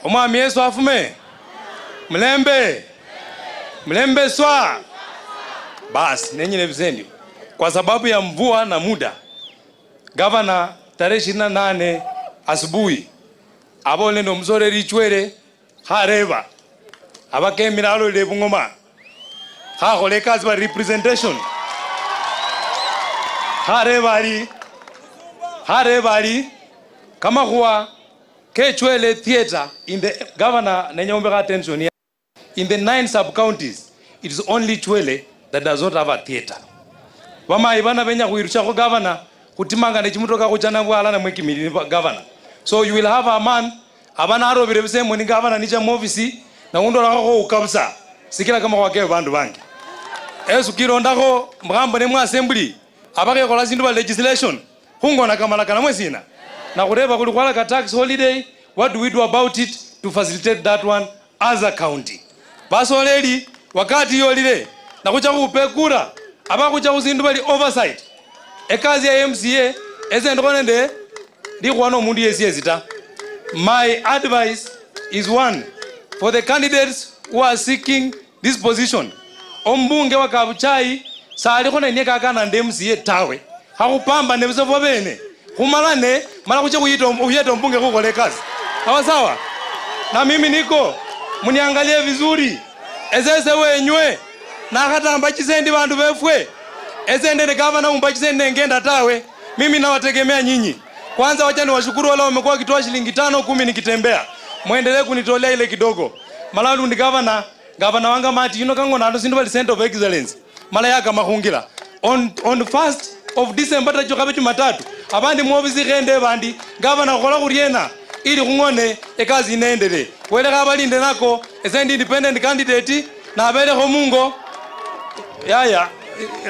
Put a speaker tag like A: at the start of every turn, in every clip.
A: Omwami Yesu afume. Mlembe swa. Basi nenyine vizendi. Kwa sababu ya mvua na muda, Gavana tarehe 28 asubuhi abone ndo mzore richwere hareva abakemira alo le bungoma khole kazi ba representation harevali kama kwa kechwele theater in the governor nenyombe attention here. In the 9 sub counties it is only Chwele that does not have a theater. Wama ibana benya kuirusha ko governor kutimanga ne chimutoka kuchana bwala na mwekimili governor. So you will have a man abana aro birebise muni governor nicha office na undo lako ukabisa sikira kama kwake bandu bangi esu kirondako mgambo ne mu assembly abake kola zindu ba legislation hungona kamala kana mwesina na kureba kulikwala ka tax holiday. What do we do about it to facilitate that one as a county? Baso lady wakati yolile na kucha kupekura abakucha kuzindu bali oversight ekazi ya MCA ezendkonende ndikwano mundu yesiyezita. My advice is one for the candidates who are seeking this position. Ombunge wa Kabuchai sali kona nyeka kana nde MCA tawe hakupamba nebisofo bene kumalane mala kuche kuyita mbunge kukole kazi sawa. Na mimi niko muniangalie vizuri ezese wenywe na hata mbachisendi bandu befwe ezende ne governor umbachisende ngenda tawe. Mimi nawategemea nyinyi. Kwanza wacha niwashukuru wale wamekuwa kitoa shilingi 5 10 nikitembea. Muendelee kunitolea ile kidogo. Malalu ndi governor wanga mati yino kango na ndo bali center of excellence. Mala yaka mahungira. On 1st of December tacho kabe Jumatatu. Abandi mu office gende bandi governor kola kuriena ili kungone ekazi inaendelee. Wele kabalinde nako ezendi independent candidate na abele ko mungo. Yaya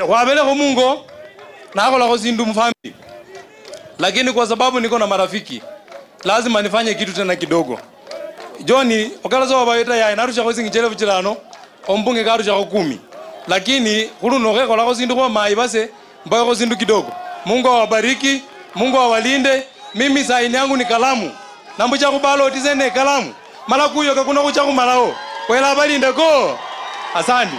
A: wabele ko mungo na akola ko zindu mfamili. Lakini kwa sababu niko na marafiki lazima nifanye kitu tena kidogo. Johnny okalazo wabayeta ya narusha ko zingichele buchilano ombunge karusha ko 10. Lakini huluno ke kola ko zindu ko maibase mbayo ko zindu kidogo. Mungu awabariki, Mungu awalinde. Mimi saini yangu ni kalamu. Nambucha kubalo tizene kalamu. Mala kuyo kakuna kucha kumalao. Kwela balinde ko. Asante.